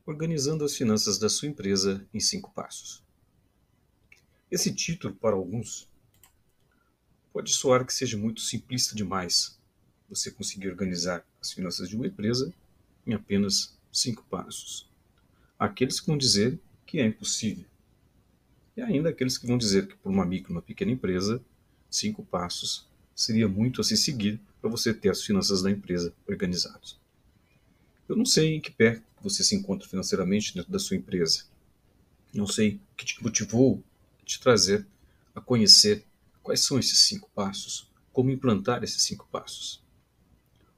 Organizando as finanças da sua empresa em 5 passos. Esse título, para alguns, pode soar que seja muito simplista demais você conseguir organizar as finanças de uma empresa em apenas 5 passos. Há aqueles que vão dizer que é impossível. E ainda aqueles que vão dizer que para uma micro, uma pequena empresa, 5 passos seria muito a se seguir para você ter as finanças da empresa organizadas. Eu não sei em que pé você se encontra financeiramente dentro da sua empresa. Não sei o que te motivou a te trazer a conhecer quais são esses 5 passos, como implantar esses 5 passos.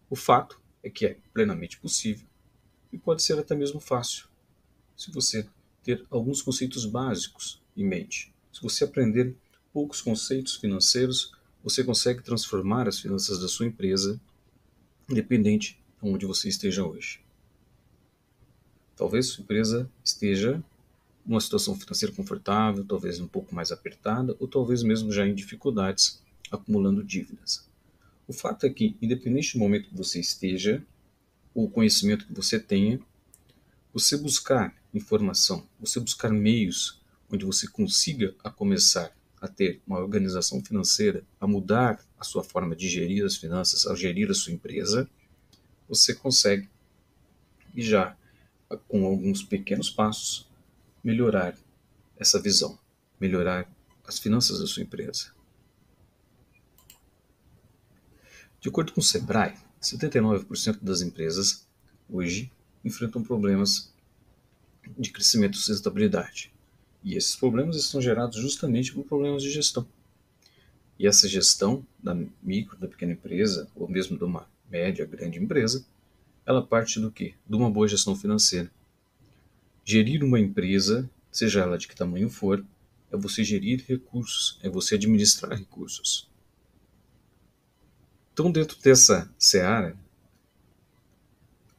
O fato é que é plenamente possível e pode ser até mesmo fácil, se você ter alguns conceitos básicos em mente. Se você aprender poucos conceitos financeiros, você consegue transformar as finanças da sua empresa, independente de onde você esteja hoje. Talvez sua empresa esteja numa situação financeira confortável, talvez um pouco mais apertada, ou talvez mesmo já em dificuldades, acumulando dívidas. O fato é que, independente do momento que você esteja, ou o conhecimento que você tenha, você buscar informação, você buscar meios onde você consiga a começar a ter uma organização financeira, a mudar a sua forma de gerir as finanças, a gerir a sua empresa, você consegue, e já com alguns pequenos passos, melhorar essa visão, melhorar as finanças da sua empresa. De acordo com o Sebrae, 79% das empresas hoje enfrentam problemas de crescimento e sustentabilidade. E esses problemas estão gerados justamente por problemas de gestão. E essa gestão da micro, da pequena empresa, ou mesmo de uma média, grande empresa, ela parte do quê? De uma boa gestão financeira. Gerir uma empresa, seja ela de que tamanho for, é você gerir recursos, é você administrar recursos. Então, dentro dessa seara,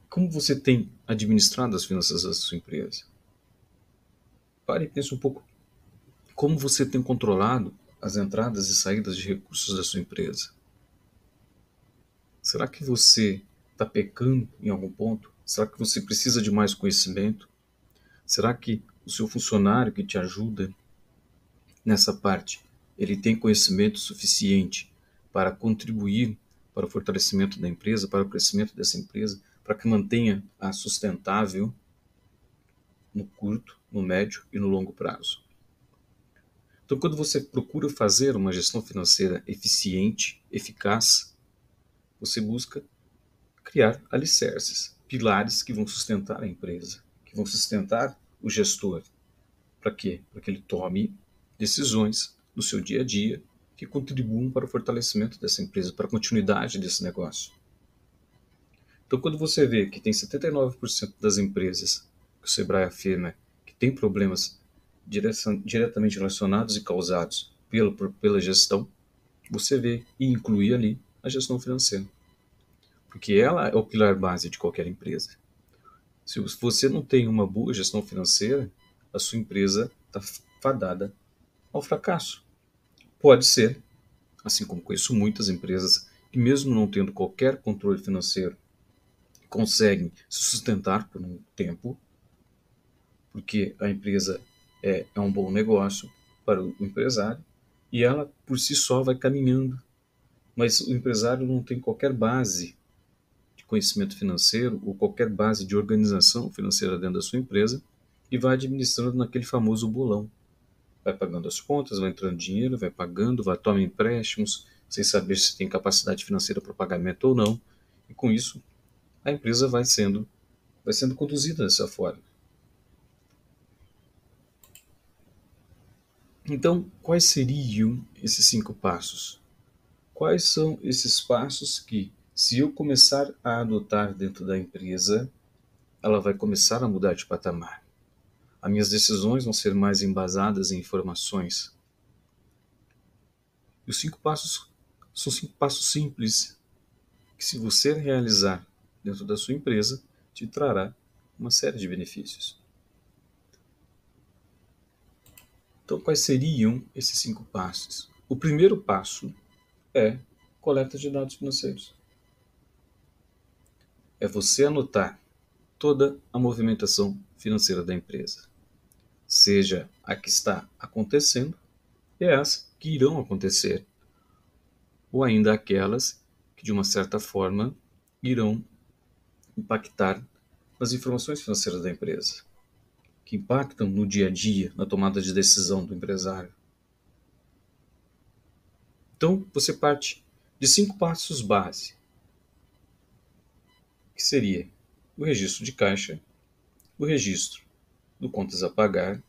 como você tem administrado as finanças da sua empresa? Pare e pense um pouco. Como você tem controlado as entradas e saídas de recursos da sua empresa? Será que você está pecando em algum ponto? Será que você precisa de mais conhecimento? Será que o seu funcionário que te ajuda nessa parte, ele tem conhecimento suficiente para contribuir para o fortalecimento da empresa, para o crescimento dessa empresa, para que mantenha-a sustentável no curto, no médio e no longo prazo? Então, quando você procura fazer uma gestão financeira eficiente, eficaz, você busca criar alicerces, pilares que vão sustentar a empresa, que vão sustentar o gestor. Para quê? Para que ele tome decisões no seu dia a dia que contribuam para o fortalecimento dessa empresa, para a continuidade desse negócio. Então, quando você vê que tem 79% das empresas, que o Sebrae afirma, que tem problemas diretamente relacionados e causados pela gestão, você vê e inclui ali a gestão financeira. Porque ela é o pilar base de qualquer empresa. Se você não tem uma boa gestão financeira, a sua empresa está fadada ao fracasso. Pode ser, assim como conheço muitas empresas que, mesmo não tendo qualquer controle financeiro, conseguem se sustentar por um tempo, porque a empresa é um bom negócio para o empresário e ela por si só vai caminhando. Mas o empresário não tem qualquer base de conhecimento financeiro ou qualquer base de organização financeira dentro da sua empresa e vai administrando naquele famoso bolão. Vai pagando as contas, vai entrando dinheiro, vai pagando, vai tomar empréstimos, sem saber se tem capacidade financeira para pagamento ou não. E com isso, a empresa vai sendo conduzida dessa forma. Então, quais seriam esses 5 passos? Quais são esses passos que, se eu começar a adotar dentro da empresa, ela vai começar a mudar de patamar? As minhas decisões vão ser mais embasadas em informações. E os 5 passos são 5 passos simples, que se você realizar dentro da sua empresa, te trará uma série de benefícios. Então, quais seriam esses 5 passos? O primeiro passo é coleta de dados financeiros. É você anotar toda a movimentação financeira da empresa, seja a que está acontecendo e as que irão acontecer, ou ainda aquelas que, de uma certa forma, irão impactar nas informações financeiras da empresa, que impactam no dia a dia, na tomada de decisão do empresário. Então, você parte de 5 passos base, que seria o registro de caixa, o registro do contas a pagar,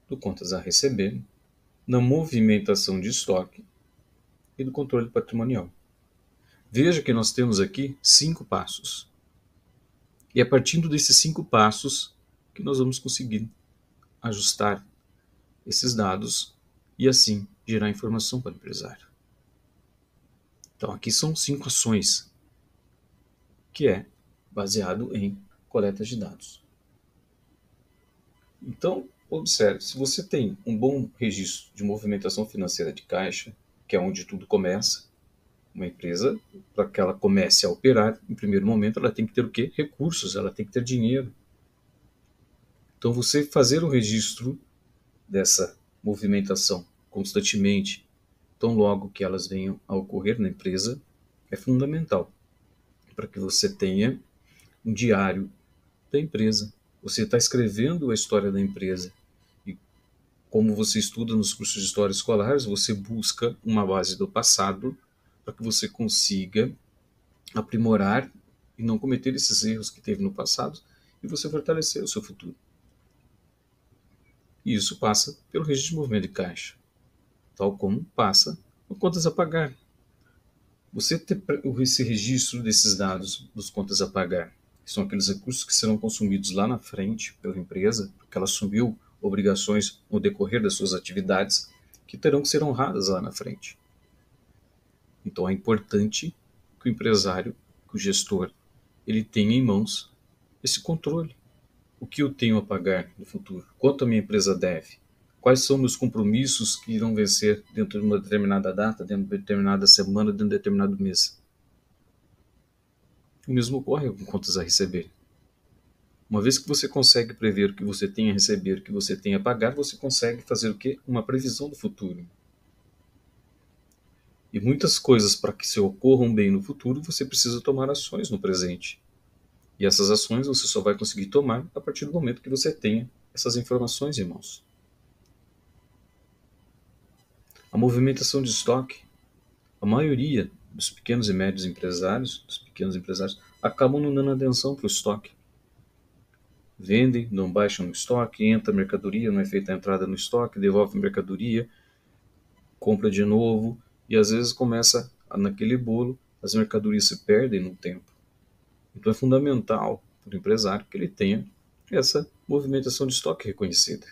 do contas a receber, na movimentação de estoque e do controle patrimonial. Veja que nós temos aqui 5 passos. E é partindo desses 5 passos que nós vamos conseguir ajustar esses dados e assim gerar informação para o empresário. Então aqui são 5 ações, que é baseado em coleta de dados. Então, observe, se você tem um bom registro de movimentação financeira de caixa, que é onde tudo começa, uma empresa, para que ela comece a operar, em primeiro momento, ela tem que ter o quê? Recursos, ela tem que ter dinheiro. Então, você fazer o registro dessa movimentação constantemente, tão logo que elas venham a ocorrer na empresa, é fundamental para que você tenha um diário da empresa. Você está escrevendo a história da empresa. E como você estuda nos cursos de história escolares, você busca uma base do passado para que você consiga aprimorar e não cometer esses erros que teve no passado e você fortalecer o seu futuro. E isso passa pelo registro de movimento de caixa, tal como passa no contas a pagar. Você ter esse registro desses dados dos contas a pagar, que são aqueles recursos que serão consumidos lá na frente pela empresa, porque ela assumiu obrigações no decorrer das suas atividades, que terão que ser honradas lá na frente. Então é importante que o empresário, que o gestor, ele tenha em mãos esse controle. O que eu tenho a pagar no futuro? Quanto a minha empresa deve? Quais são meus compromissos que irão vencer dentro de uma determinada data, dentro de uma determinada semana, dentro de um determinado mês? O mesmo ocorre com contas a receber. Uma vez que você consegue prever o que você tem a receber, o que você tem a pagar, você consegue fazer o quê? Uma previsão do futuro. E muitas coisas, para que se ocorram bem no futuro, você precisa tomar ações no presente. E essas ações você só vai conseguir tomar a partir do momento que você tenha essas informações em mãos. A movimentação de estoque, a maioria dos pequenos e médios empresários, acabam não dando atenção para o estoque. Vendem, não baixam no estoque, entra mercadoria, não é feita a entrada no estoque, devolve mercadoria, compra de novo, e às vezes começa naquele bolo, as mercadorias se perdem no tempo. Então é fundamental para o empresário que ele tenha essa movimentação de estoque reconhecida.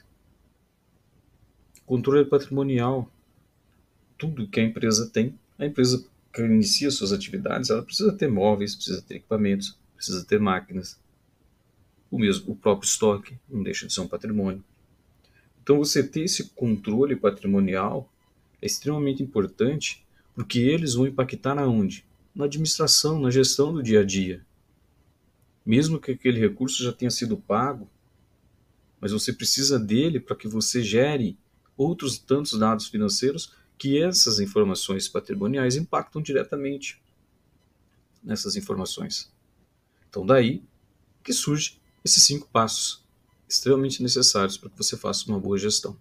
Controle patrimonial. Tudo que a empresa tem, a empresa que inicia suas atividades, ela precisa ter móveis, precisa ter equipamentos, precisa ter máquinas. O próprio estoque não deixa de ser um patrimônio. Então você ter esse controle patrimonial é extremamente importante, porque eles vão impactar aonde? Na administração, na gestão do dia a dia. Mesmo que aquele recurso já tenha sido pago, mas você precisa dele para que você gere outros tantos dados financeiros que essas informações patrimoniais impactam diretamente nessas informações. Então daí que surge esses 5 passos extremamente necessários para que você faça uma boa gestão.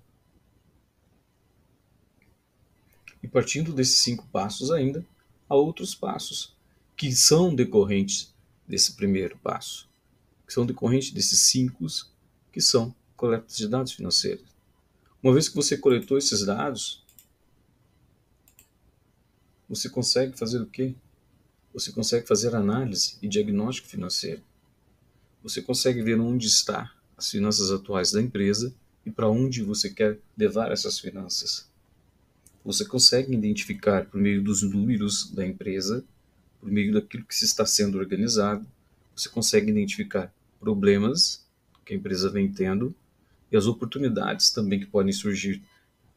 E partindo desses 5 passos ainda, há outros passos que são decorrentes desse primeiro passo, que são decorrentes desses 5, que são coletas de dados financeiros. Uma vez que você coletou esses dados, você consegue fazer o quê? Você consegue fazer análise e diagnóstico financeiro. Você consegue ver onde está as finanças atuais da empresa e para onde você quer levar essas finanças. Você consegue identificar por meio dos números da empresa, por meio daquilo que se está sendo organizado, você consegue identificar problemas que a empresa vem tendo e as oportunidades também que podem surgir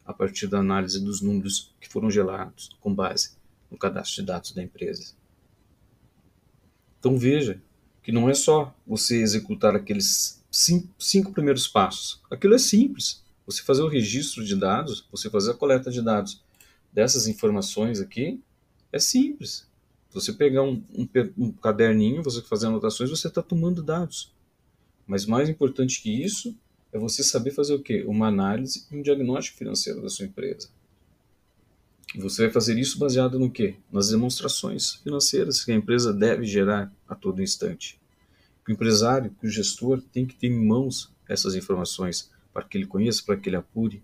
a partir da análise dos números que foram gerados com base no cadastro de dados da empresa. Então veja que não é só você executar aqueles cinco primeiros passos. Aquilo é simples. Você fazer o registro de dados, você fazer a coleta de dados dessas informações aqui, é simples. Você pegar um caderninho, você fazer anotações, você está tomando dados. Mas mais importante que isso é você saber fazer o quê? Uma análise e um diagnóstico financeiro da sua empresa. E você vai fazer isso baseado no quê? Nas demonstrações financeiras que a empresa deve gerar a todo instante. O empresário, o gestor, tem que ter em mãos essas informações para que ele conheça, para que ele apure,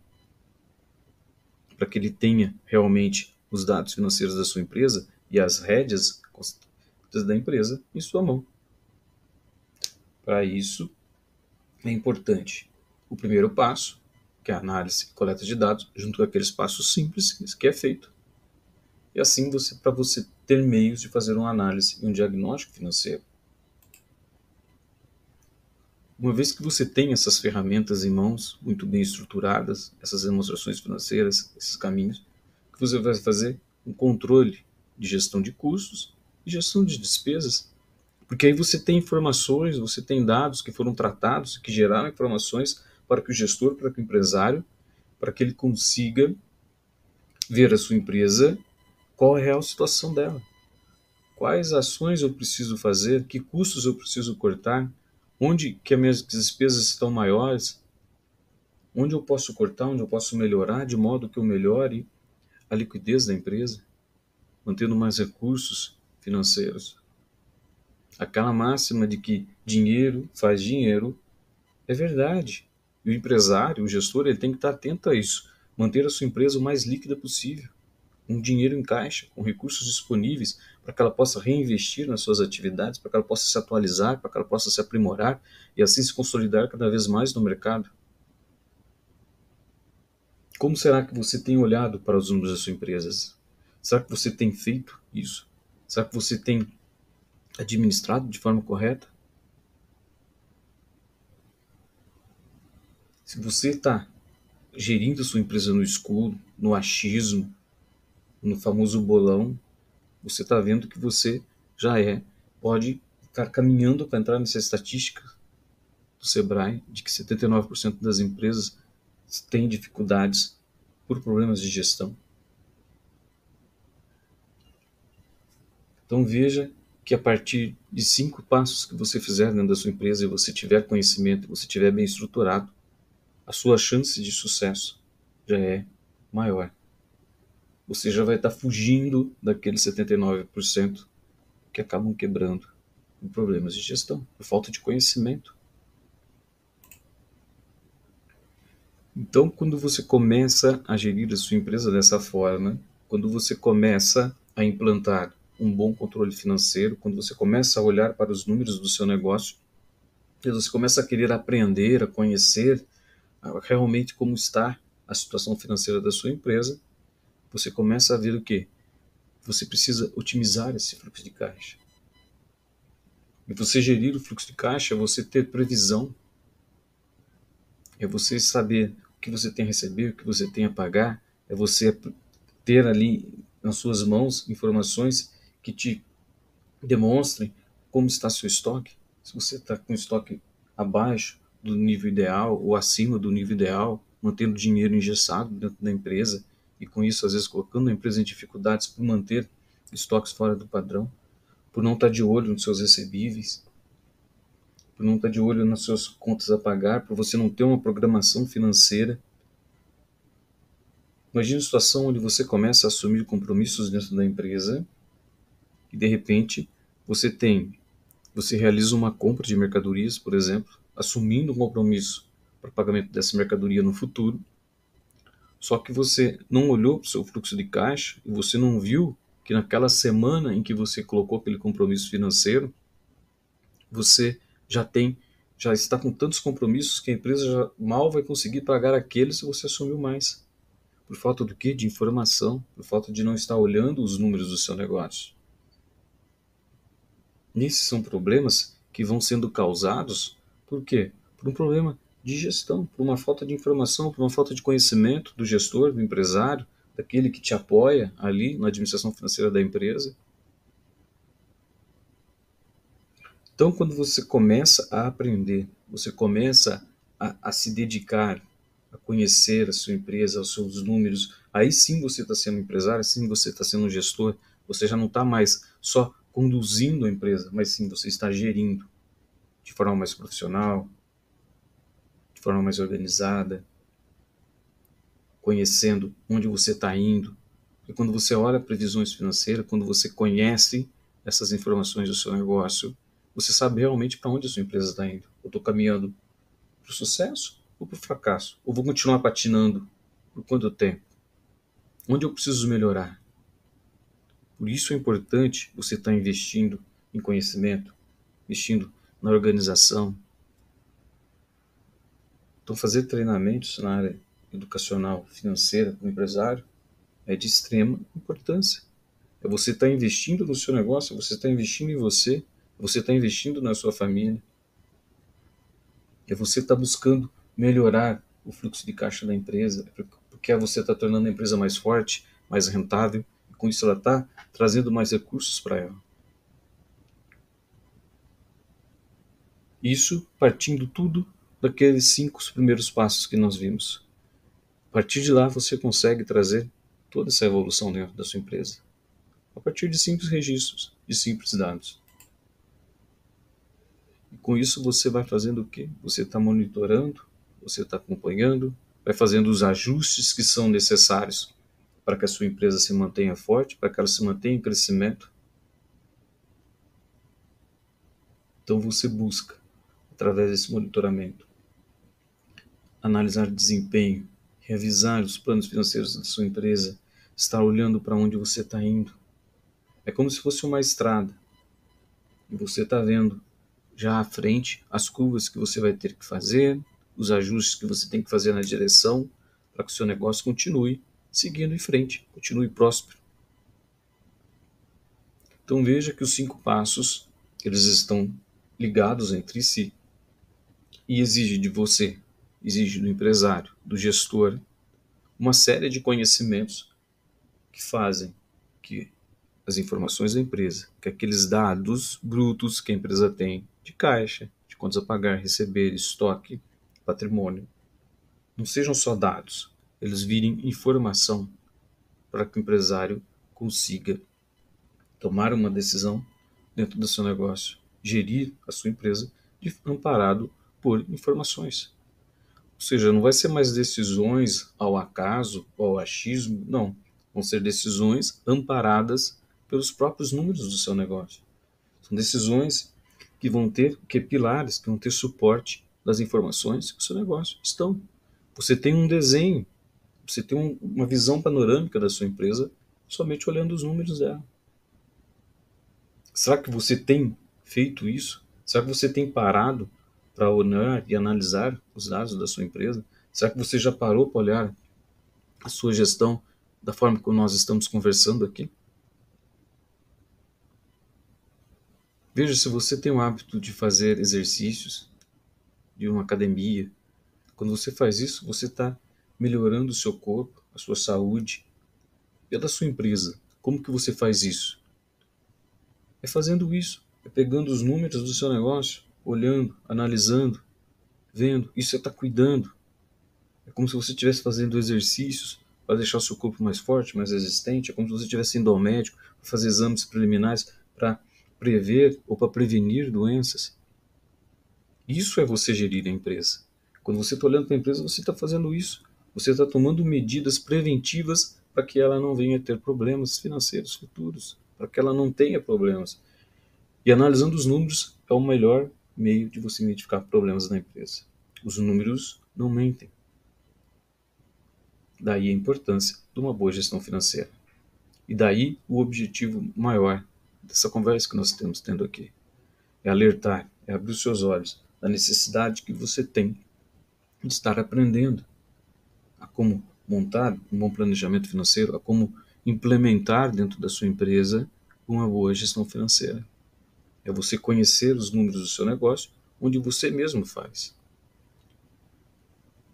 para que ele tenha realmente os dados financeiros da sua empresa e as rédeas da empresa em sua mão. Para isso, é importante o primeiro passo, que é a análise e coleta de dados, junto com aqueles passos simples que é feito. E assim, para você ter meios de fazer uma análise e um diagnóstico financeiro. Uma vez que você tem essas ferramentas em mãos, muito bem estruturadas, essas demonstrações financeiras, esses caminhos, que você vai fazer um controle de gestão de custos e gestão de despesas. Porque aí você tem informações, você tem dados que foram tratados, que geraram informações para que o gestor, para que o empresário, para que ele consiga ver a sua empresa, qual é a real situação dela. Quais ações eu preciso fazer, que custos eu preciso cortar, onde que as minhas despesas estão maiores, onde eu posso cortar, onde eu posso melhorar, de modo que eu melhore a liquidez da empresa, mantendo mais recursos financeiros. Aquela máxima de que dinheiro faz dinheiro é verdade. E o empresário, o gestor, ele tem que estar atento a isso, manter a sua empresa o mais líquida possível, com dinheiro em caixa, com recursos disponíveis, para que ela possa reinvestir nas suas atividades, para que ela possa se atualizar, para que ela possa se aprimorar e assim se consolidar cada vez mais no mercado. Como será que você tem olhado para os números da sua empresa? Será que você tem feito isso? Será que você tem administrado de forma correta? Se você está gerindo sua empresa no escuro, no achismo, no famoso bolão, você está vendo que você já pode estar caminhando para entrar nessa estatística do Sebrae de que 79% das empresas têm dificuldades por problemas de gestão. Então veja que a partir de 5 passos que você fizer dentro da sua empresa e você tiver conhecimento, você tiver bem estruturado, a sua chance de sucesso já é maior. Você já vai estar fugindo daqueles 79% que acabam quebrando por problemas de gestão, por falta de conhecimento. Então, quando você começa a gerir a sua empresa dessa forma, quando você começa a implantar um bom controle financeiro, quando você começa a olhar para os números do seu negócio, você começa a querer aprender, a conhecer realmente como está a situação financeira da sua empresa, você começa a ver o quê? Você precisa otimizar esse fluxo de caixa. E você gerir o fluxo de caixa é você ter previsão, é você saber o que você tem a receber, o que você tem a pagar, é você ter ali nas suas mãos informações que te demonstrem como está seu estoque. Se você está com estoque abaixo do nível ideal ou acima do nível ideal, mantendo dinheiro engessado dentro da empresa e com isso às vezes colocando a empresa em dificuldades por manter estoques fora do padrão, por não estar de olho nos seus recebíveis, por não estar de olho nas suas contas a pagar, por você não ter uma programação financeira. Imagine a situação onde você começa a assumir compromissos dentro da empresa e de repente você realiza uma compra de mercadorias, por exemplo, assumindo um compromisso para o pagamento dessa mercadoria no futuro, só que você não olhou para o seu fluxo de caixa e você não viu que naquela semana em que você colocou aquele compromisso financeiro, você já está com tantos compromissos que a empresa já mal vai conseguir pagar aqueles se você assumiu mais. Por falta do quê? De informação, por falta de não estar olhando os números do seu negócio. E esses são problemas que vão sendo causados por quê? Por um problema de gestão, por uma falta de informação, por uma falta de conhecimento do gestor, do empresário, daquele que te apoia ali na administração financeira da empresa. Então, quando você começa a aprender, você começa a se dedicar, a conhecer a sua empresa, os seus números, aí sim você está sendo empresário, aí sim você está sendo um gestor, você já não está mais só conduzindo a empresa, mas sim você está gerindo de forma mais profissional, de forma mais organizada, conhecendo onde você está indo. E quando você olha previsões financeiras, quando você conhece essas informações do seu negócio, você sabe realmente para onde a sua empresa está indo. Eu estou caminhando para o sucesso ou para o fracasso? Ou vou continuar patinando por quanto tempo? Onde eu preciso melhorar? Por isso é importante você estar investindo em conhecimento, investindo na organização. Então, fazer treinamentos na área educacional, financeira, como empresário, é de extrema importância. É você estar investindo no seu negócio, você está investindo em você, você está investindo na sua família, é você estar buscando melhorar o fluxo de caixa da empresa, porque você está tornando a empresa mais forte, mais rentável, e com isso ela está trazendo mais recursos para ela. Isso partindo tudo daqueles 5 primeiros passos que nós vimos. A partir de lá você consegue trazer toda essa evolução dentro da sua empresa. A partir de simples registros, de simples dados. E com isso você vai fazendo o quê? Você está monitorando, você está acompanhando, vai fazendo os ajustes que são necessários para que a sua empresa se mantenha forte, para que ela se mantenha em crescimento. Então você busca, através desse monitoramento, analisar desempenho, revisar os planos financeiros da sua empresa, estar olhando para onde você está indo. É como se fosse uma estrada e você está vendo já à frente as curvas que você vai ter que fazer, os ajustes que você tem que fazer na direção para que o seu negócio continue seguindo em frente, continue próspero. Então veja que os 5 passos, eles estão ligados entre si e exige de você, exige do empresário, do gestor, uma série de conhecimentos que fazem que as informações da empresa, que aqueles dados brutos que a empresa tem de caixa, de contas a pagar, receber, estoque, patrimônio, não sejam só dados, eles virem informação para que o empresário consiga tomar uma decisão dentro do seu negócio, gerir a sua empresa amparado por informações. Ou seja, não vai ser mais decisões ao acaso ou ao achismo, não. Vão ser decisões amparadas pelos próprios números do seu negócio. São decisões que vão ter pilares, que vão ter suporte das informações que o seu negócio estão. Você tem um desenho, você tem uma visão panorâmica da sua empresa somente olhando os números dela. Será que você tem feito isso? Será que você tem parado para olhar e analisar os dados da sua empresa? Será que você já parou para olhar a sua gestão da forma como nós estamos conversando aqui? Veja se você tem o hábito de fazer exercícios, de uma academia. Quando você faz isso, você está melhorando o seu corpo, a sua saúde e a da sua empresa. Como que você faz isso? É fazendo isso, é pegando os números do seu negócio, olhando, analisando, vendo, isso você está cuidando. É como se você estivesse fazendo exercícios para deixar o seu corpo mais forte, mais resistente. É como se você estivesse indo ao médico para fazer exames preliminares para prever ou para prevenir doenças. Isso é você gerir a empresa. Quando você está olhando para a empresa, você está fazendo isso. Você está tomando medidas preventivas para que ela não venha a ter problemas financeiros futuros, para que ela não tenha problemas. E analisando os números é o melhor meio de você identificar problemas na empresa. Os números não mentem. Daí a importância de uma boa gestão financeira. E daí o objetivo maior dessa conversa que nós estamos tendo aqui. É alertar, é abrir os seus olhos da necessidade que você tem de estar aprendendo a como montar um bom planejamento financeiro, a como implementar dentro da sua empresa uma boa gestão financeira. É você conhecer os números do seu negócio, onde você mesmo faz.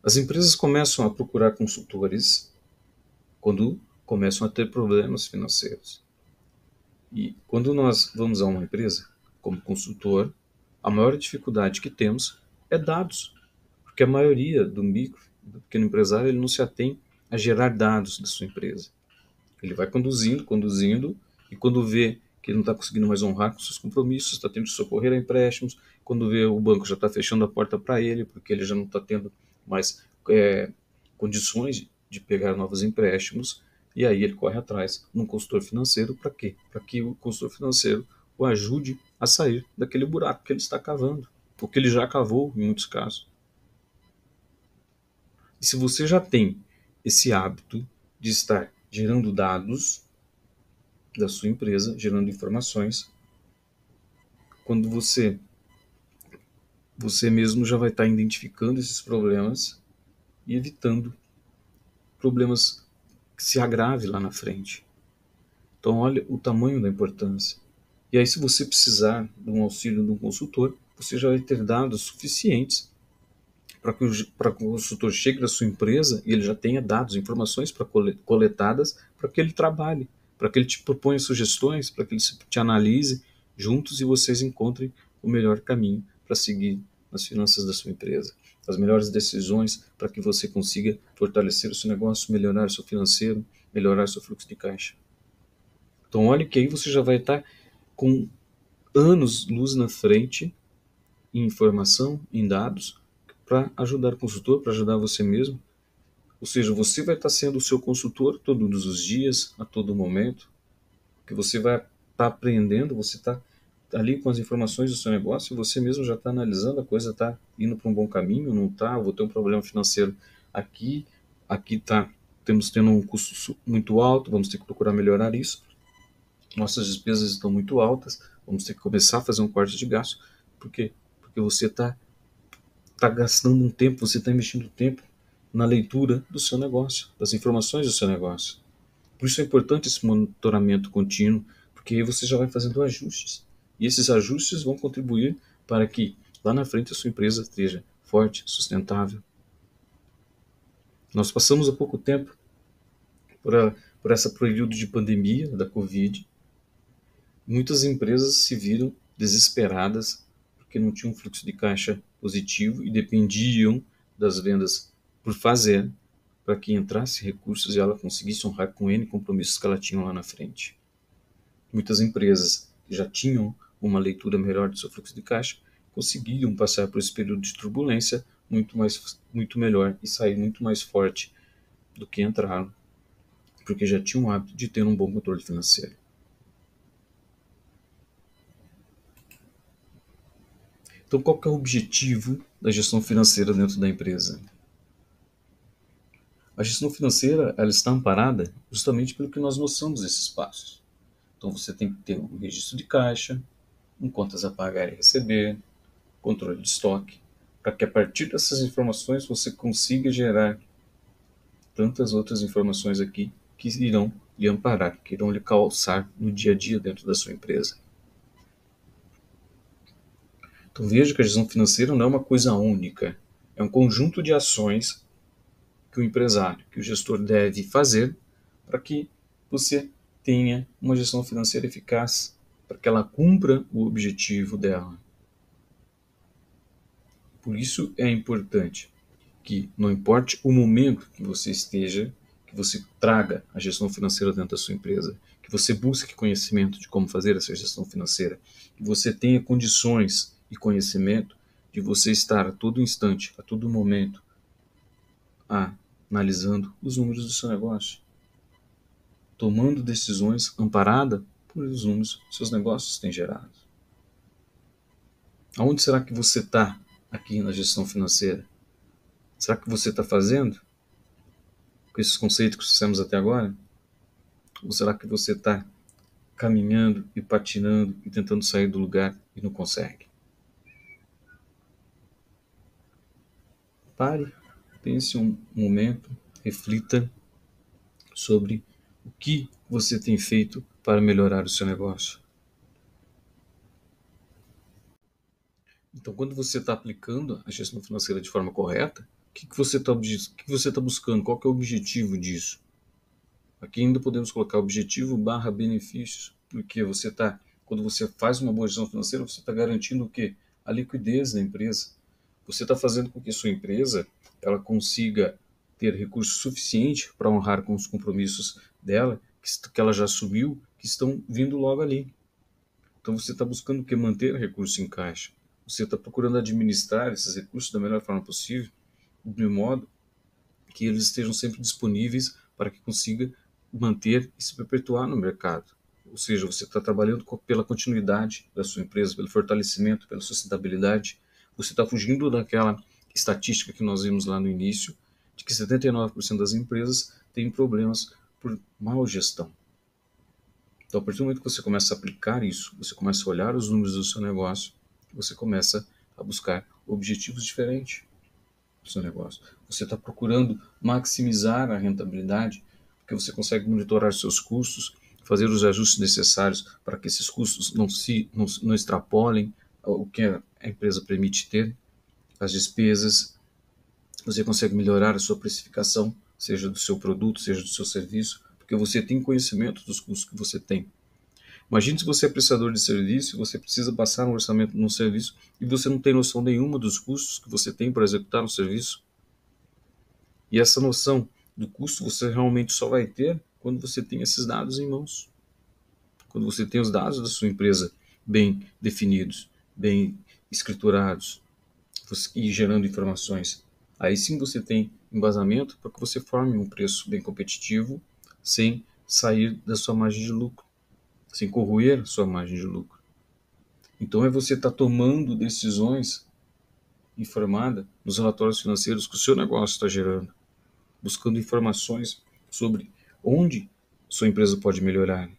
As empresas começam a procurar consultores quando começam a ter problemas financeiros. E quando nós vamos a uma empresa como consultor, A maior dificuldade que temos é dados, porque a maioria do pequeno empresário, ele não se atém a gerar dados da sua empresa. Ele vai conduzindo, conduzindo, e quando vê que ele não está conseguindo mais honrar com seus compromissos, está tendo que socorrer a empréstimos, quando vê o banco já está fechando a porta para ele, porque ele já não está tendo mais condições de pegar novos empréstimos, e aí ele corre atrás de um consultor financeiro para quê? Para que o consultor financeiro o ajude a sair daquele buraco que ele está cavando, ou que ele já cavou em muitos casos. E se você já tem esse hábito de estar gerando dados da sua empresa, gerando informações, quando você mesmo já vai estar identificando esses problemas e evitando problemas que se agravem lá na frente. Então olha o tamanho da importância. E aí se você precisar de um auxílio de um consultor, você já vai ter dados suficientes para que o consultor chegue da sua empresa e ele já tenha dados, informações coletadas para que ele trabalhe, para que ele te proponha sugestões, para que ele te analise juntos e vocês encontrem o melhor caminho para seguir nas finanças da sua empresa. As melhores decisões para que você consiga fortalecer o seu negócio, melhorar o seu financeiro, melhorar o seu fluxo de caixa. Então olhe que aí você já vai estar com anos luz na frente em informação, em dados, para ajudar o consultor, para ajudar você mesmo. Ou seja, você vai estar sendo o seu consultor todos os dias, a todo momento, que você vai estar aprendendo, você está ali com as informações do seu negócio e você mesmo já está analisando, a coisa está indo para um bom caminho, não está, vou ter um problema financeiro aqui está, temos tendo um custo muito alto, vamos ter que procurar melhorar isso, nossas despesas estão muito altas, vamos ter que começar a fazer um corte de gasto, por quê? Porque você está gastando um tempo, você está investindo tempo na leitura do seu negócio, das informações do seu negócio. Por isso é importante esse monitoramento contínuo, porque aí você já vai fazendo ajustes. E esses ajustes vão contribuir para que lá na frente a sua empresa esteja forte, sustentável. Nós passamos há pouco tempo por esse período de pandemia da Covid. Muitas empresas se viram desesperadas porque não tinham um fluxo de caixa positivo e dependiam das vendas por fazer para que entrasse recursos e ela conseguisse honrar com N compromissos que ela tinha lá na frente. Muitas empresas que já tinham uma leitura melhor do seu fluxo de caixa conseguiram passar por esse período de turbulência muito melhor e sair muito mais forte do que entraram, porque já tinham o hábito de ter um bom controle financeiro. Então, qual que é o objetivo da gestão financeira dentro da empresa? A gestão financeira ela está amparada justamente pelo que nós mostramos esses passos. Então, você tem que ter um registro de caixa, um contas a pagar e receber, controle de estoque, para que a partir dessas informações você consiga gerar tantas outras informações aqui que irão lhe amparar, que irão lhe calçar no dia a dia dentro da sua empresa. Então veja que a gestão financeira não é uma coisa única, é um conjunto de ações que o empresário, que o gestor deve fazer para que você tenha uma gestão financeira eficaz, para que ela cumpra o objetivo dela. Por isso é importante que, não importe o momento que você esteja, que você traga a gestão financeira dentro da sua empresa, que você busque conhecimento de como fazer essa gestão financeira, que você tenha condições e conhecimento de você estar a todo instante, a todo momento, analisando os números do seu negócio, tomando decisões amparada por os números que seus negócios têm gerado. Aonde será que você está aqui na gestão financeira? Será que você está fazendo com esses conceitos que fizemos até agora? Ou será que você está caminhando e patinando e tentando sair do lugar e não consegue? Pare, pense um momento, reflita sobre o que você tem feito para melhorar o seu negócio. Então, quando você está aplicando a gestão financeira de forma correta, o que você está buscando? Qual que é o objetivo disso? Aqui ainda podemos colocar objetivo barra benefícios, porque quando você faz uma boa gestão financeira, você está garantindo o quê? a liquidez da empresa. Você está fazendo com que a sua empresa ela consiga ter recurso suficiente para honrar com os compromissos dela, que ela já assumiu, que estão vindo logo ali. Então você está buscando o que? Manter recurso em caixa. Você está procurando administrar esses recursos da melhor forma possível, de modo que eles estejam sempre disponíveis para que consiga manter e se perpetuar no mercado. Ou seja, você está trabalhando pela continuidade da sua empresa, pelo fortalecimento, pela sustentabilidade. Você está fugindo daquela estatística que nós vimos lá no início, de que 79% das empresas têm problemas por mal gestão. Então, a partir do momento que você começa a aplicar isso, você começa a olhar os números do seu negócio, você começa a buscar objetivos diferentes do seu negócio. Você está procurando maximizar a rentabilidade, porque você consegue monitorar seus custos, fazer os ajustes necessários para que esses custos não extrapolem o que a empresa permite ter, as despesas. Você consegue melhorar a sua precificação, seja do seu produto, seja do seu serviço, porque você tem conhecimento dos custos que você tem. Imagine se você é prestador de serviço, você precisa passar um orçamento no serviço e você não tem noção nenhuma dos custos que você tem para executar o serviço. E essa noção do custo você realmente só vai ter quando você tem esses dados em mãos. Quando você tem os dados da sua empresa bem definidos, bem escriturados e gerando informações. Aí sim você tem embasamento para que você forme um preço bem competitivo sem sair da sua margem de lucro, sem corroer a sua margem de lucro. Então é você estar tomando decisões informadas nos relatórios financeiros que o seu negócio está gerando, buscando informações sobre onde sua empresa pode melhorar.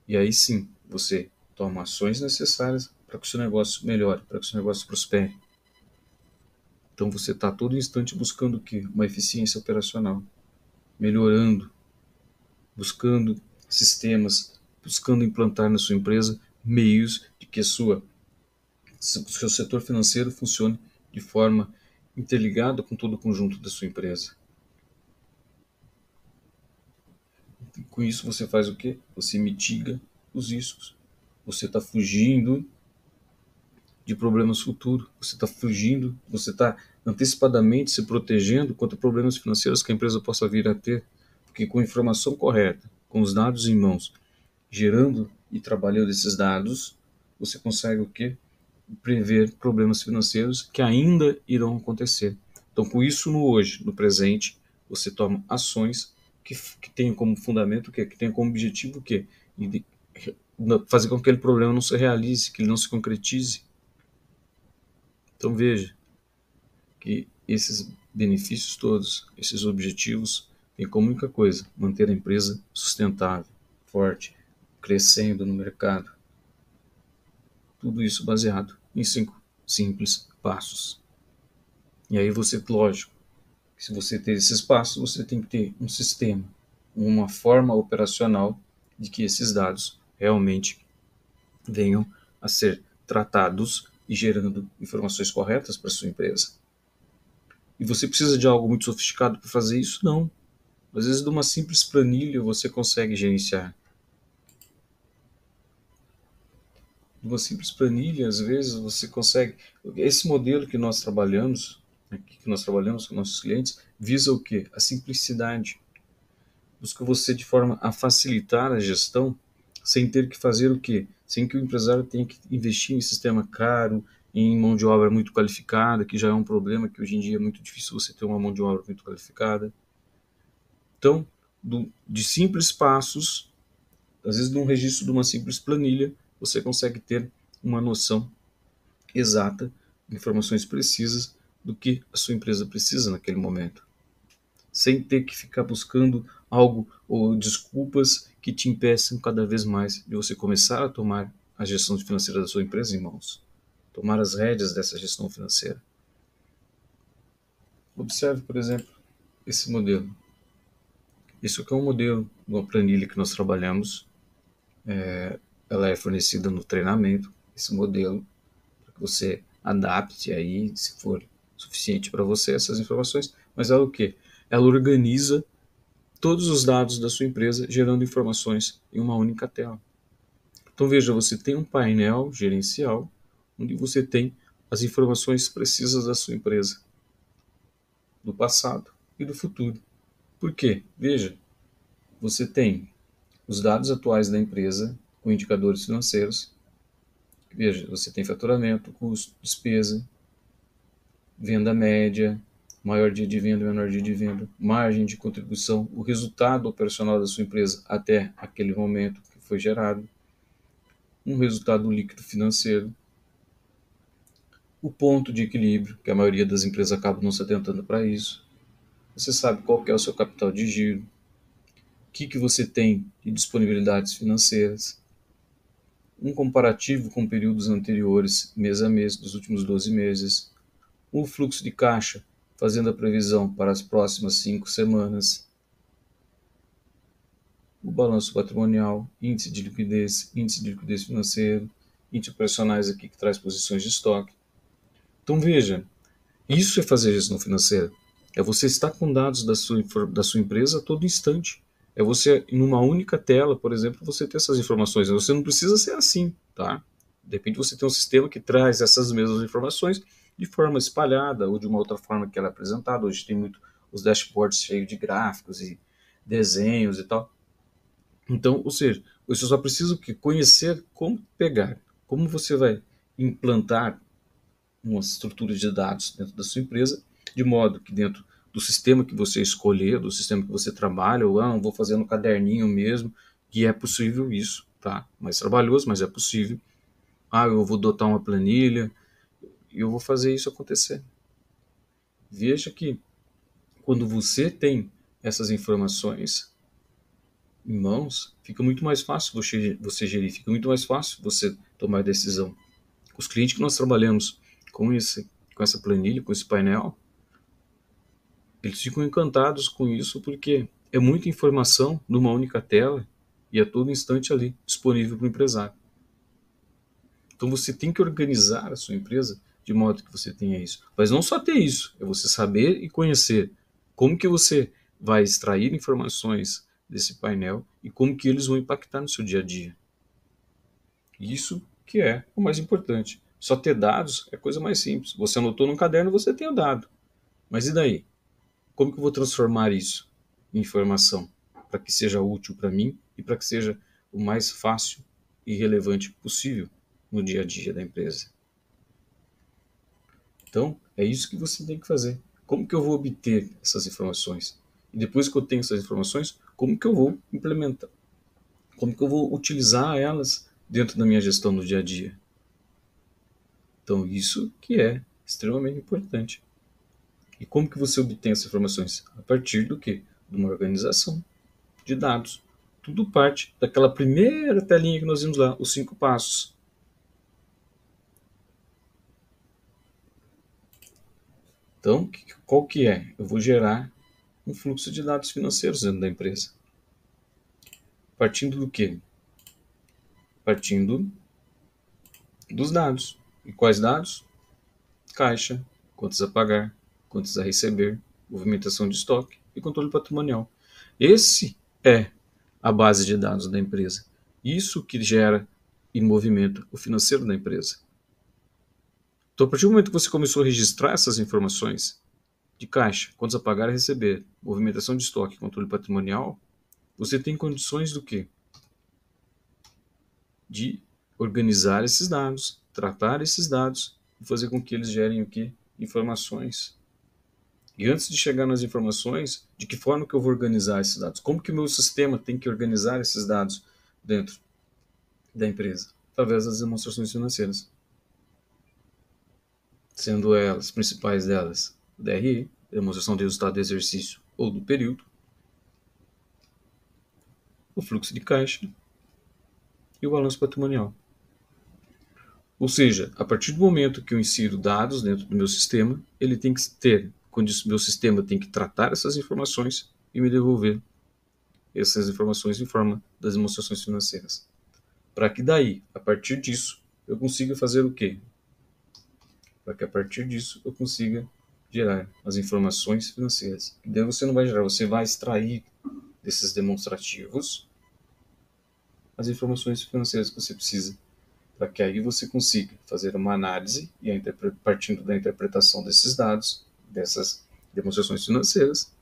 E aí sim você toma ações necessárias para que o seu negócio melhore, para que o seu negócio prospere. Então você está a todo instante buscando o quê? Uma eficiência operacional, melhorando, buscando sistemas, buscando implantar na sua empresa meios de que o seu setor financeiro funcione de forma interligada com todo o conjunto da sua empresa. E com isso você faz o quê? Você mitiga os riscos. Você está fugindo de problemas futuros. Você está fugindo, você está antecipadamente se protegendo contra problemas financeiros que a empresa possa vir a ter. Porque com a informação correta, com os dados em mãos, gerando e trabalhando esses dados, você consegue o quê? Prever problemas financeiros que ainda irão acontecer. Então, com isso no hoje, no presente, você toma ações que tenham como fundamento, que tenham como objetivo o quê? Fazer com que aquele problema não se realize, que ele não se concretize. Então veja que esses benefícios todos, esses objetivos, têm como única coisa manter a empresa sustentável, forte, crescendo no mercado. Tudo isso baseado em 5 simples passos. E aí você, lógico, se você ter esses passos, você tem que ter um sistema, uma forma operacional de que esses dados realmente venham a ser tratados e gerando informações corretas para a sua empresa. E você precisa de algo muito sofisticado para fazer isso? Não. Às vezes, de uma simples planilha você consegue gerenciar. De uma simples planilha, às vezes, você consegue. Esse modelo que nós trabalhamos, que nós trabalhamos com nossos clientes, visa o quê? A simplicidade. Busca você de forma a facilitar a gestão sem ter que fazer o quê? Sem que o empresário tenha que investir em sistema caro, em mão de obra muito qualificada, que já é um problema, que hoje em dia é muito difícil você ter uma mão de obra muito qualificada. Então, de simples passos, às vezes num registro de uma simples planilha, você consegue ter uma noção exata, informações precisas do que a sua empresa precisa naquele momento, sem ter que ficar buscando algo ou desculpas que te impeçam cada vez mais de você começar a tomar a gestão financeira da sua empresa em mãos, tomar as rédeas dessa gestão financeira. Observe, por exemplo, esse modelo. Isso aqui é um modelo de uma planilha que nós trabalhamos. Ela é fornecida no treinamento, esse modelo, para que você adapte aí, se for suficiente para você, essas informações. Mas ela o quê? Ela organiza todos os dados da sua empresa, gerando informações em uma única tela. Então veja, você tem um painel gerencial, onde você tem as informações precisas da sua empresa, do passado e do futuro. Por quê? Veja, você tem os dados atuais da empresa com indicadores financeiros. Veja, você tem faturamento, custo, despesa, venda média, maior dia de venda, menor dia de venda, margem de contribuição, o resultado operacional da sua empresa até aquele momento que foi gerado, um resultado líquido financeiro, o ponto de equilíbrio, que a maioria das empresas acaba não se atentando para isso. Você sabe qual que é o seu capital de giro, o que você tem de disponibilidades financeiras, um comparativo com períodos anteriores, mês a mês, dos últimos 12 meses, o fluxo de caixa, fazendo a previsão para as próximas 5 semanas, o balanço patrimonial, índice de liquidez financeiro, índices operacionais aqui que traz posições de estoque. Então veja, isso é fazer gestão financeira. É você estar com dados da sua empresa a todo instante. É você, em uma única tela, por exemplo, você ter essas informações. Você não precisa ser assim, tá? De repente você tem um sistema que traz essas mesmas informações de forma espalhada ou de uma outra forma que ela é apresentada. Hoje tem muito os dashboards cheios de gráficos e desenhos e tal. Então, ou seja, você só precisa conhecer como pegar, como você vai implantar uma estrutura de dados dentro da sua empresa, de modo que dentro do sistema que você escolher, do sistema que você trabalha, ou não, vou fazer no caderninho mesmo, que é possível isso, tá? Mais trabalhoso, mas é possível. Eu vou adotar uma planilha e eu vou fazer isso acontecer. Veja que quando você tem essas informações em mãos, fica muito mais fácil você gerir, fica muito mais fácil você tomar decisão. Os clientes que nós trabalhamos com essa planilha, com esse painel, eles ficam encantados com isso porque é muita informação numa única tela e a todo instante ali, disponível para o empresário. Então você tem que organizar a sua empresa de modo que você tenha isso. Mas não só ter isso, é você saber e conhecer como que você vai extrair informações desse painel e como que eles vão impactar no seu dia a dia. Isso que é o mais importante. Só ter dados é coisa mais simples. Você anotou num caderno, você tem o dado. Mas e daí? Como que eu vou transformar isso em informação para que seja útil para mim e para que seja o mais fácil e relevante possível no dia a dia da empresa? Então, é isso que você tem que fazer. Como que eu vou obter essas informações? E depois que eu tenho essas informações, como que eu vou implementar? Como que eu vou utilizar elas dentro da minha gestão no dia a dia? Então, isso que é extremamente importante. E como que você obtém essas informações? A partir do quê? De uma organização de dados. Tudo parte daquela primeira telinha que nós vimos lá, os 5 passos. Então, qual que é? Eu vou gerar um fluxo de dados financeiros dentro da empresa. Partindo do quê? Partindo dos dados. E quais dados? Caixa, contas a pagar, contas a receber, movimentação de estoque e controle patrimonial. Esse é a base de dados da empresa. Isso que gera e movimenta o financeiro da empresa. Então, a partir do momento que você começou a registrar essas informações de caixa, contas a pagar e receber, movimentação de estoque e controle patrimonial, você tem condições do quê? De organizar esses dados, tratar esses dados e fazer com que eles gerem o quê? Informações. E antes de chegar nas informações, de que forma que eu vou organizar esses dados? Como que o meu sistema tem que organizar esses dados dentro da empresa? Através das demonstrações financeiras. Sendo elas, as principais delas, o DRE, demonstração de resultado do exercício ou do período, o fluxo de caixa e o balanço patrimonial. Ou seja, a partir do momento que eu insiro dados dentro do meu sistema, ele tem que ter, quando o meu sistema tem que tratar essas informações e me devolver essas informações em forma das demonstrações financeiras. Para que daí, a partir disso, eu consiga fazer o quê? Para que a partir disso eu consiga gerar as informações financeiras. E daí você não vai gerar, você vai extrair desses demonstrativos as informações financeiras que você precisa. para que aí você consiga fazer uma análise e partindo da interpretação desses dados, dessas demonstrações financeiras,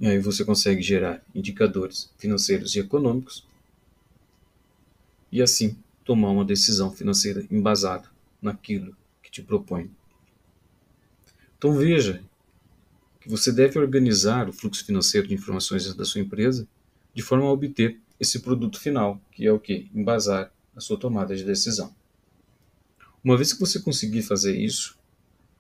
e aí você consegue gerar indicadores financeiros e econômicos e assim tomar uma decisão financeira embasada naquilo que te propõe. Então veja que você deve organizar o fluxo financeiro de informações da sua empresa de forma a obter esse produto final, que é o que? Embasar a sua tomada de decisão. Uma vez que você conseguir fazer isso,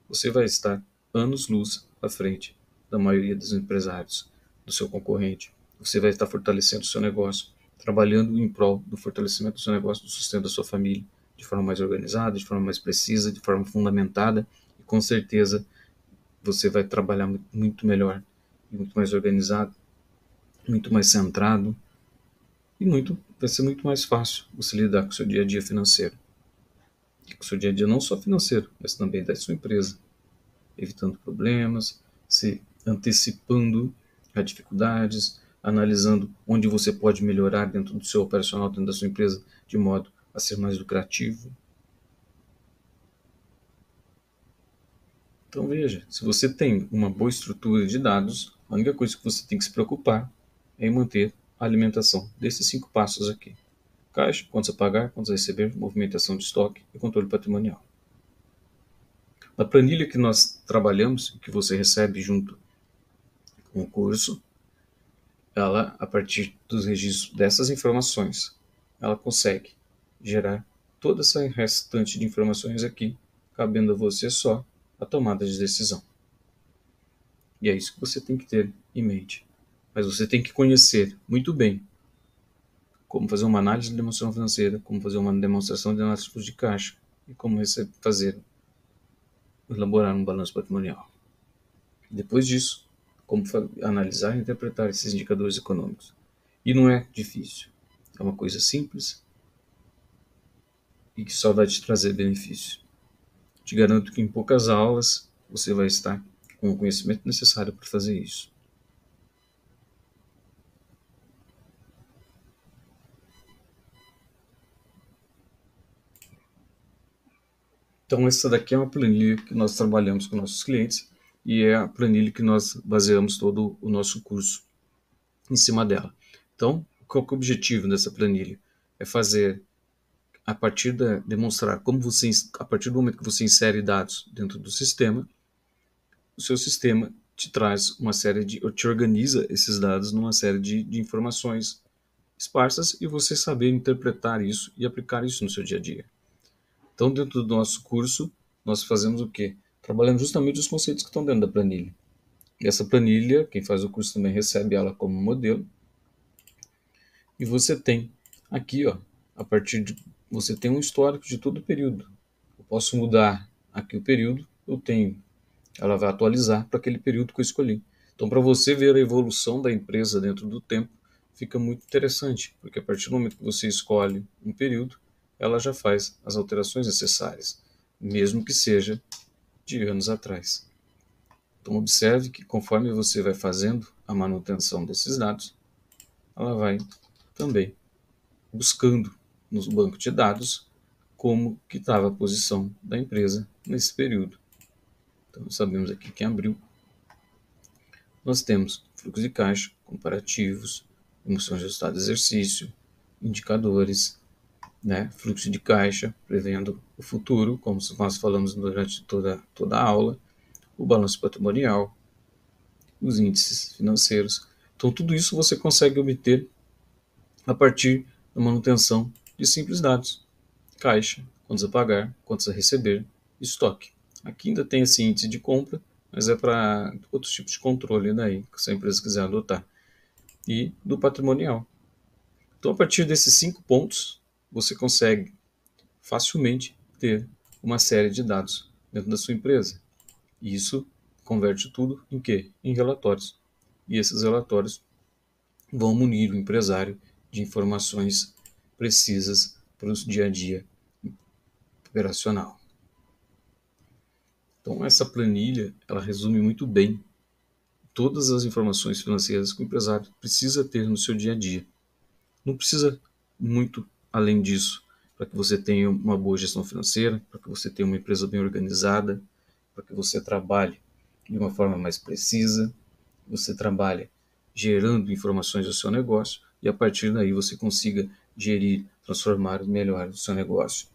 você vai estar anos-luz à frente da maioria dos empresários, do seu concorrente. Você vai estar fortalecendo o seu negócio, trabalhando em prol do fortalecimento do seu negócio, do sustento da sua família, de forma mais organizada, de forma mais precisa, de forma fundamentada, e com certeza você vai trabalhar muito melhor, muito mais organizado, muito mais centrado, e vai ser muito mais fácil você lidar com o seu dia a dia financeiro. E com o seu dia a dia não só financeiro, mas também da sua empresa, evitando problemas, se antecipando a dificuldades, analisando onde você pode melhorar dentro do seu operacional, dentro da sua empresa, de modo a ser mais lucrativo. Então veja, se você tem uma boa estrutura de dados, a única coisa que você tem que se preocupar é em manter a alimentação desses 5 passos aqui. Caixa, contas a pagar, contas a receber, movimentação de estoque e controle patrimonial. Na planilha que nós trabalhamos, que você recebe junto com o curso, ela, a partir dos registros dessas informações, ela consegue gerar toda essa restante de informações aqui, cabendo a você só a tomada de decisão. E é isso que você tem que ter em mente. Mas você tem que conhecer muito bem como fazer uma análise de demonstração financeira, como fazer uma demonstração de análise de fluxo de caixa e como elaborar um balanço patrimonial. Depois disso, como analisar e interpretar esses indicadores econômicos. E não é difícil. É uma coisa simples e que só vai te trazer benefício. Te garanto que em poucas aulas você vai estar com o conhecimento necessário para fazer isso. Então essa daqui é uma planilha que nós trabalhamos com nossos clientes e é a planilha que nós baseamos todo o nosso curso em cima dela. Então, qual que é o objetivo dessa planilha? É fazer demonstrar como você, a partir do momento que você insere dados dentro do sistema, o seu sistema te traz te organiza esses dados numa série de informações esparsas e você saber interpretar isso e aplicar isso no seu dia a dia. Então, dentro do nosso curso, nós fazemos o quê? Trabalhamos justamente os conceitos que estão dentro da planilha. E essa planilha, quem faz o curso também recebe ela como modelo. E você tem aqui, ó, você tem um histórico de todo o período. Eu posso mudar aqui o período, ela vai atualizar para aquele período que eu escolhi. Então, para você ver a evolução da empresa dentro do tempo, fica muito interessante, porque a partir do momento que você escolhe um período, ela já faz as alterações necessárias, mesmo que seja de anos atrás. Então, observe que conforme você vai fazendo a manutenção desses dados, ela vai também buscando no banco de dados como que estava a posição da empresa nesse período. Então, sabemos aqui que em abril nós temos fluxo de caixa, comparativos, emoções de resultado de exercício, indicadores, né, fluxo de caixa, prevendo o futuro, como nós falamos durante toda a aula, o balanço patrimonial, os índices financeiros. Então, tudo isso você consegue obter a partir da manutenção de simples dados. Caixa, contas a pagar, contas a receber, estoque. Aqui ainda tem esse índice de compra, mas é para outros tipos de controle daí, que se a empresa quiser adotar. E do patrimonial. Então, a partir desses 5 pontos, você consegue facilmente ter uma série de dados dentro da sua empresa. E isso converte tudo em quê? Em relatórios. E esses relatórios vão munir o empresário de informações precisas para o dia a dia operacional. Então, essa planilha, ela resume muito bem todas as informações financeiras que o empresário precisa ter no seu dia a dia. Não precisa muito além disso, para que você tenha uma boa gestão financeira, para que você tenha uma empresa bem organizada, para que você trabalhe de uma forma mais precisa, você trabalhe gerando informações do seu negócio e a partir daí você consiga gerir, transformar e melhorar o seu negócio.